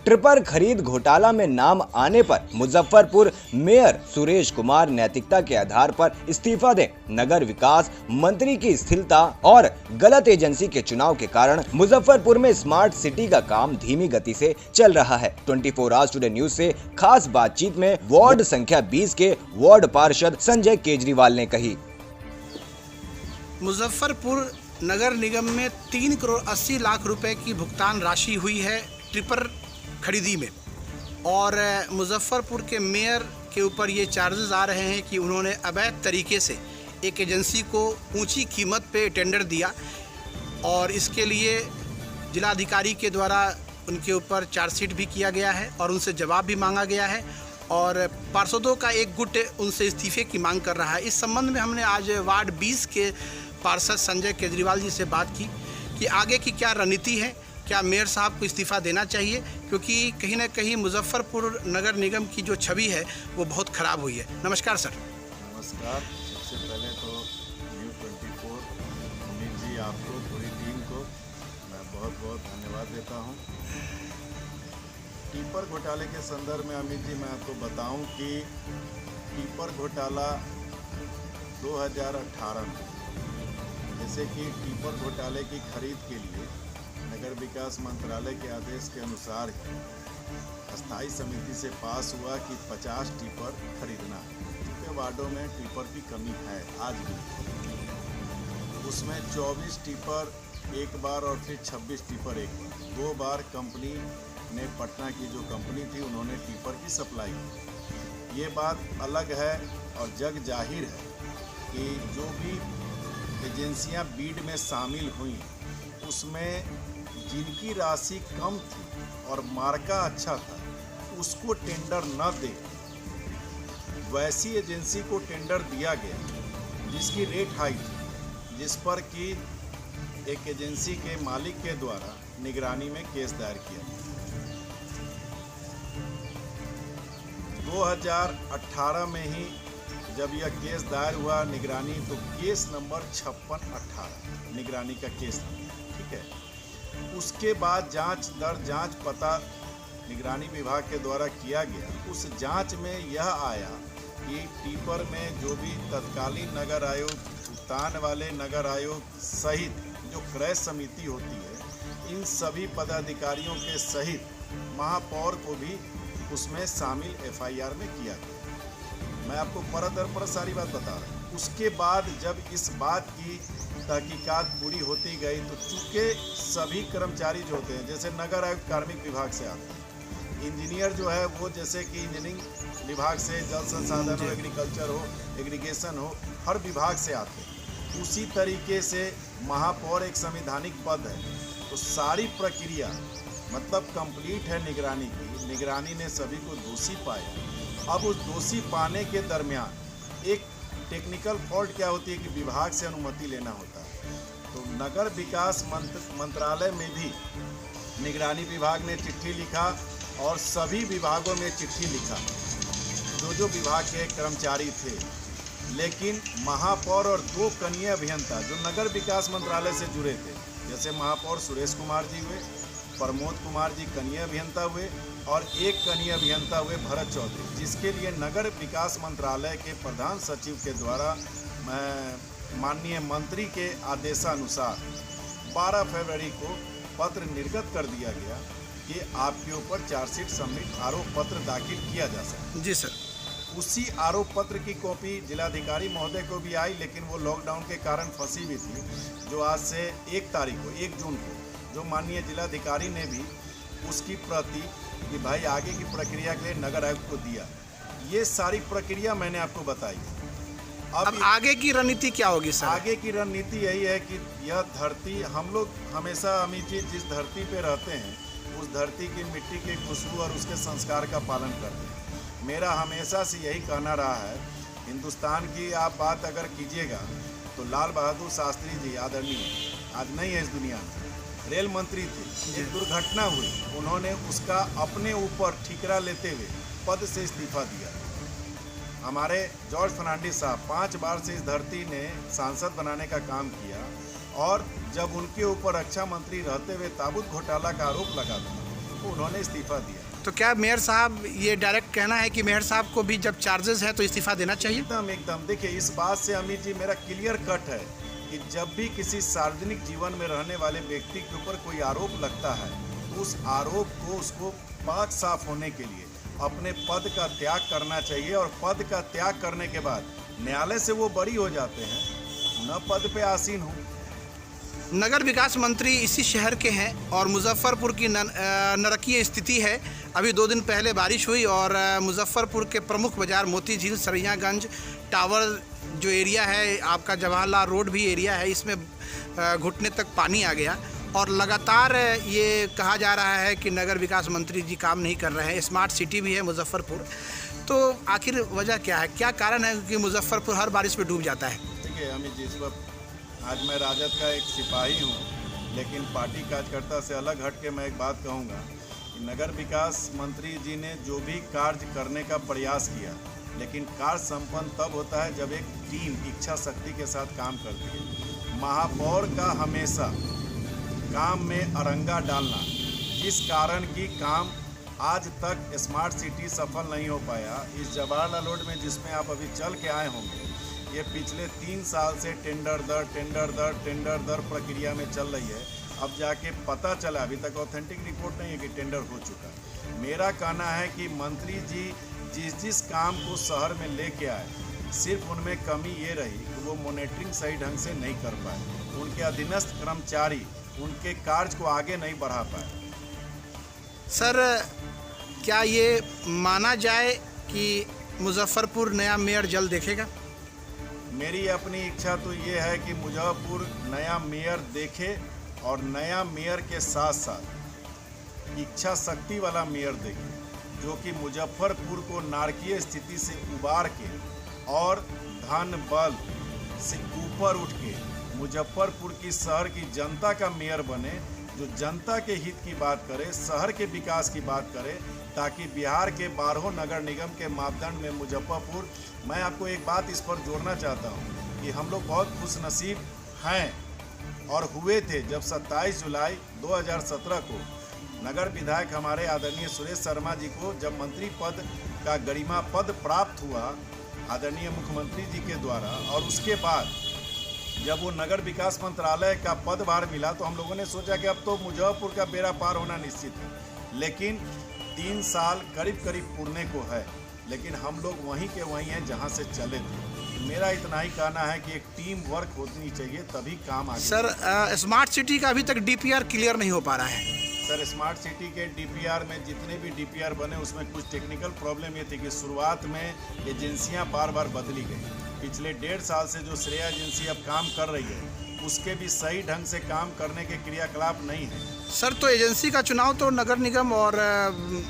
Tripper खरीद घोटाला में नाम आने पर मुजफ्फरपुर मेयर सुरेश कुमार नैतिकता के आधार पर इस्तीफा दें। नगर विकास मंत्री की स्थिरता और गलत एजेंसी के चुनाव के कारण मुजफ्फरपुर में स्मार्ट सिटी का काम धीमी गति से चल रहा है। 24 आवर्स टुडे न्यूज से खास बातचीत में वार्ड संख्या 20 के वार्ड पार्षद संजय केजरीवाल ने कही, मुजफ्फरपुर नगर निगम में 3 करोड़ 80 लाख रुपए की भुगतान राशि हुई है ट्रिपर खरीदी में, और मुजफ्फरपुर के मेयर के ऊपर ये चार्जेस आ रहे हैं कि उन्होंने अवैध तरीके से एक एजेंसी को ऊंची कीमत पे टेंडर दिया और इसके लिए जिलाधिकारी के द्वारा उनके ऊपर चार्जशीट भी किया गया है और उनसे जवाब भी मांगा गया है और पार्षदों का एक गुट उनसे इस्तीफे की मांग कर रहा है। इस संबंध में हमने आज वार्ड 20 के पार्षद संजय केजरीवाल जी से बात की कि आगे की क्या रणनीति है, क्या मेयर साहब को इस्तीफा देना चाहिए, क्योंकि कहीं ना कहीं मुजफ्फरपुर नगर निगम की जो छवि है वो बहुत ख़राब हुई है। नमस्कार सर। नमस्कार। सबसे पहले तो न्यूज़ 24 अमित जी, आपको पूरी टीम को मैं बहुत बहुत धन्यवाद देता हूं। टीपर घोटाले के संदर्भ में अमित जी मैं आपको बताऊं कि टीपर घोटाला 2018 में, जैसे कि टीपर घोटाले की खरीद के लिए नगर विकास मंत्रालय के आदेश के अनुसार स्थायी समिति से पास हुआ कि 50 टीपर खरीदना है, क्योंकि वार्डों में टीपर की कमी है आज भी। उसमें 24 टीपर एक बार और फिर 26 टीपर एक बार, 2 बार कंपनी ने, पटना की जो कंपनी थी, उन्होंने टीपर की सप्लाई की। ये बात अलग है और जग जाहिर है कि जो भी एजेंसियां बीड में शामिल हुई उसमें जिनकी राशि कम थी और मार्का अच्छा था उसको टेंडर न दे वैसी एजेंसी को टेंडर दिया गया जिसकी रेट हाई थी, जिस पर कि एक एजेंसी के मालिक के द्वारा निगरानी में केस दायर किया गया। 2018 में ही जब यह केस दायर हुआ निगरानी, तो केस नंबर 5618 निगरानी का केस नंबर, ठीक है। उसके बाद जांच दर जांच पता निगरानी विभाग के द्वारा किया गया। उस जांच में यह आया कि टीपर में जो भी तत्कालीन नगर आयोग, भुगतान वाले नगर आयोग सहित जो क्रय समिति होती है, इन सभी पदाधिकारियों के सहित महापौर को भी उसमें शामिल एफआईआर में किया गया। मैं आपको परत दर परत सारी बात बता रहा हूँ। उसके बाद जब इस बात की तहकीकात पूरी होती गई, तो चूँकि सभी कर्मचारी जो होते हैं, जैसे नगर आयुक्त कार्मिक विभाग से आते हैं, इंजीनियर जो है वो जैसे कि इंजीनियरिंग विभाग से, जल संसाधन हो, एग्रीकल्चर हो, एग्रीगेशन हो, हर विभाग से आते हैं। उसी तरीके से महापौर एक संवैधानिक पद है, तो सारी प्रक्रिया मतलब कंप्लीट है निगरानी की। निगरानी ने सभी को दोषी पाया। अब उस दोषी पाने के दरमियान एक टेक्निकल फॉल्ट क्या होती है कि विभाग से अनुमति लेना होता है। तो नगर विकास मंत्रालय में भी निगरानी विभाग ने चिट्ठी लिखा और सभी विभागों में चिट्ठी लिखा, जो विभाग के कर्मचारी थे। लेकिन महापौर और 2 कनीय अभियंता जो नगर विकास मंत्रालय से जुड़े थे, जैसे महापौर सुरेश कुमार जी हुए, प्रमोद कुमार जी कनीय अभियंता हुए और एक कनीय अभियंता हुए भरत चौधरी, जिसके लिए नगर विकास मंत्रालय के प्रधान सचिव के द्वारा माननीय मंत्री के आदेशानुसार 12 फरवरी को पत्र निर्गत कर दिया गया कि आपके ऊपर चार्जशीट सबमिट, आरोप पत्र दाखिल किया जा सकता है। जी सर। उसी आरोप पत्र की कॉपी जिलाधिकारी महोदय को भी आई, लेकिन वो लॉकडाउन के कारण फंसी हुई थी, जो आज से 1 जून को जो माननीय जिलाधिकारी ने भी उसकी प्रति कि भाई आगे की प्रक्रिया के लिए नगर आयुक्त को दिया। ये सारी प्रक्रिया मैंने आपको बताई। अब आगे की रणनीति क्या होगी सर? आगे की रणनीति यही है कि यह धरती, हम लोग हमेशा अमित जी जिस धरती पे रहते हैं उस धरती की मिट्टी की खुशबू और उसके संस्कार का पालन करते हैं। मेरा हमेशा से यही कहना रहा है, हिंदुस्तान की आप बात अगर कीजिएगा तो लाल बहादुर शास्त्री जी आदरणीय आज नहीं है इस दुनिया में, रेल मंत्री थे। एक दुर्घटना हुई, उन्होंने उसका अपने ऊपर ठिकरा लेते हुए पद से इस्तीफा दिया। हमारे जॉर्ज फर्नांडिस साहब 5 बार से इस धरती ने सांसद बनाने का काम किया और जब उनके ऊपर रक्षा मंत्री रहते हुए ताबूत घोटाला का आरोप लगा था, उन्होंने इस्तीफा दिया। तो क्या मेयर साहब, ये डायरेक्ट कहना है कि मेयर साहब को भी जब चार्जेस है तो इस्तीफा देना चाहिए? एकदम देखिए, इस बात से अमित जी मेरा क्लियर कट है कि जब भी किसी सार्वजनिक जीवन में रहने वाले व्यक्ति के ऊपर कोई आरोप लगता है तो उस आरोप को उसको पाक साफ होने के लिए अपने पद का त्याग करना चाहिए, और पद का त्याग करने के बाद न्यायालय से वो बरी हो जाते हैं, न पद पे आसीन हो। नगर विकास मंत्री इसी शहर के हैं और मुजफ्फरपुर की नरकीय स्थिति है। अभी 2 दिन पहले बारिश हुई और मुजफ्फरपुर के प्रमुख बाजार मोती झील, सरैयागंज, टावर जो एरिया है, आपका जवाहरलाल रोड भी एरिया है, इसमें घुटने तक पानी आ गया और लगातार ये कहा जा रहा है कि नगर विकास मंत्री जी काम नहीं कर रहे हैं। स्मार्ट सिटी भी है मुजफ्फरपुर, तो आखिर वजह क्या है, क्या कारण है कि मुजफ्फरपुर हर बारिश में डूब जाता है? देखिए अमित जी, इस वक्त आज मैं राजद का एक सिपाही हूँ, लेकिन पार्टी कार्यकर्ता से अलग हट के मैं एक बात कहूँगा कि नगर विकास मंत्री जी ने जो भी कार्य करने का प्रयास किया, लेकिन कार्य संपन्न तब होता है जब एक टीम इच्छा शक्ति के साथ काम करती है। महापौर का हमेशा काम में अरंगा डालना, जिस कारण की काम आज तक स्मार्ट सिटी सफल नहीं हो पाया। इस जवाहरलाल रोड में जिसमें आप अभी चल के आए होंगे, ये पिछले 3 साल से टेंडर दर प्रक्रिया में चल रही है। अब जाके पता चला, अभी तक ऑथेंटिक रिपोर्ट नहीं है कि टेंडर हो चुका है। मेरा कहना है कि मंत्री जी जिस काम को शहर में लेके आए, सिर्फ उनमें कमी ये रही कि वो मॉनिटरिंग सही ढंग से नहीं कर पाए। उनके अधीनस्थ कर्मचारी उनके कार्य को आगे नहीं बढ़ा पाए। सर, क्या ये माना जाए कि मुजफ्फरपुर नया मेयर जल्द देखेगा? मेरी अपनी इच्छा तो ये है कि मुजफ्फरपुर नया मेयर देखे, और नया मेयर के साथ साथ इच्छा शक्ति वाला मेयर देखे, जो कि मुजफ्फरपुर को नारकीय स्थिति से उबार के और धन बल से ऊपर उठ के मुजफ्फरपुर की शहर की जनता का मेयर बने, जो जनता के हित की बात करे, शहर के विकास की बात करे, ताकि बिहार के 12 नगर निगम के मापदंड में मुजफ्फरपुर, मैं आपको एक बात इस पर जोड़ना चाहता हूँ कि हम लोग बहुत खुशनसीब हैं और हुए थे जब 27 जुलाई 2017 को नगर विधायक हमारे आदरणीय सुरेश शर्मा जी को जब मंत्री पद का गरिमा पद प्राप्त हुआ आदरणीय मुख्यमंत्री जी के द्वारा, और उसके बाद जब वो नगर विकास मंत्रालय का पदभार मिला तो हम लोगों ने सोचा कि अब तो मुजफ्फरपुर का बेड़ा पार होना निश्चित है। लेकिन 3 साल करीब पूरने को है, लेकिन हम लोग वहीं के वहीं हैं जहां से चले थे। मेरा इतना ही कहना है कि एक टीम वर्क होनी चाहिए, तभी काम आगे। सर, स्मार्ट सिटी का अभी तक डीपीआर क्लियर नहीं हो पा रहा है। सर, स्मार्ट सिटी के डीपीआर में जितने भी डीपीआर बने उसमें कुछ टेक्निकल प्रॉब्लम ये थी कि शुरुआत में एजेंसियां बार बार बदली गई। पिछले 1.5 साल से जो श्रेया एजेंसी अब काम कर रही है उसके भी सही ढंग से काम करने के क्रियाकलाप नहीं है। सर, तो एजेंसी का चुनाव तो नगर निगम और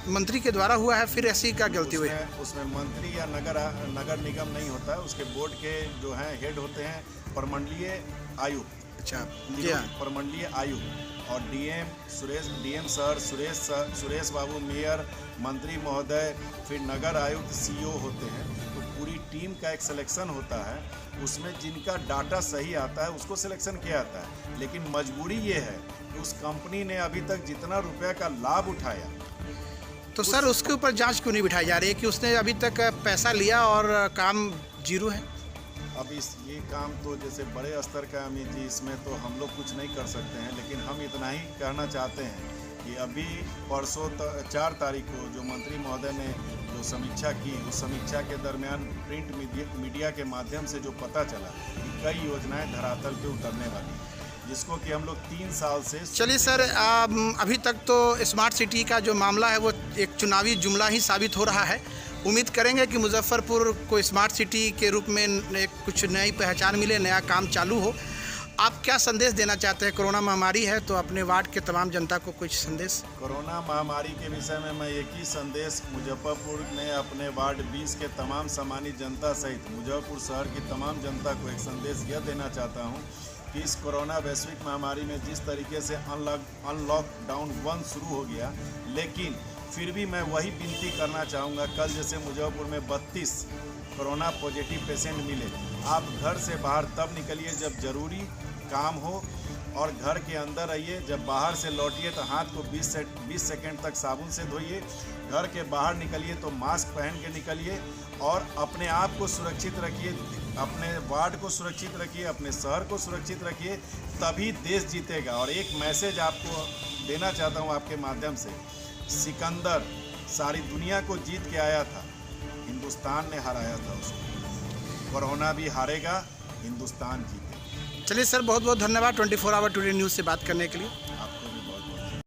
मंत्री के द्वारा हुआ है, फिर ऐसी क्या गलती हुई? उसमें मंत्री या नगर निगम नहीं होता है, उसके बोर्ड के जो हैं हेड होते हैं प्रमंडलीय आयुक्त। अच्छा, प्रमंडलीय आयुक्त और DM sir Suresh Babu, mayor, मंत्री महोदय, फिर नगर आयुक्त, सीईओ होते हैं। तो पूरी टीम का एक सिलेक्शन होता है, उसमें जिनका डाटा सही आता है उसको सिलेक्शन किया जाता है। लेकिन मजबूरी ये है कि उस कंपनी ने अभी तक जितना रुपये का लाभ उठाया, तो सर उसके ऊपर जांच क्यों नहीं बिठाई जा रही है कि उसने अभी तक पैसा लिया और काम जीरो है? अब ये काम तो जैसे बड़े स्तर का अमित जी, इसमें तो हम लोग कुछ नहीं कर सकते हैं। लेकिन हम इतना ही कहना चाहते हैं कि अभी परसों 4 तारीख को जो मंत्री महोदय ने जो समीक्षा की, उस समीक्षा के दरमियान प्रिंट मीडिया के माध्यम से जो पता चला कि कई योजनाएं धरातल पे उतरने वाली, जिसको कि हम लोग 3 साल से। चलिए सर, अभी तक तो स्मार्ट सिटी का जो मामला है वो एक चुनावी जुमला ही साबित हो रहा है। उम्मीद करेंगे कि मुजफ्फरपुर को स्मार्ट सिटी के रूप में एक कुछ नई पहचान मिले, नया काम चालू हो। आप क्या संदेश देना चाहते हैं? कोरोना महामारी है तो अपने वार्ड के तमाम जनता को कुछ संदेश। कोरोना महामारी के विषय में मैं एक ही संदेश मुजफ्फरपुर में अपने वार्ड 20 के तमाम सम्मानित जनता सहित मुजफ्फरपुर शहर की तमाम जनता को एक संदेश यह देना चाहता हूँ कि इस कोरोना वैश्विक महामारी में जिस तरीके से अनलॉकडाउन 1 शुरू हो गया, लेकिन फिर भी मैं वही विनती करना चाहूँगा, कल जैसे मुजफ्फरपुर में 32 कोरोना पॉजिटिव पेशेंट मिले, आप घर से बाहर तब निकलिए जब ज़रूरी काम हो और घर के अंदर रहिए। जब बाहर से लौटिए तो हाथ को 20 सेकंड तक साबुन से धोइए। घर के बाहर निकलिए तो मास्क पहन के निकलिए और अपने आप को सुरक्षित रखिए, अपने वार्ड को सुरक्षित रखिए, अपने शहर को सुरक्षित रखिए, तभी देश जीतेगा। और एक मैसेज आपको देना चाहता हूँ आपके माध्यम से, सिकंदर सारी दुनिया को जीत के आया था, हिंदुस्तान ने हराया था उसको। कोरोना भी हारेगा, हिंदुस्तान जीतेगा। चलिए सर, बहुत बहुत धन्यवाद 24 आवर टुडे न्यूज़ से बात करने के लिए।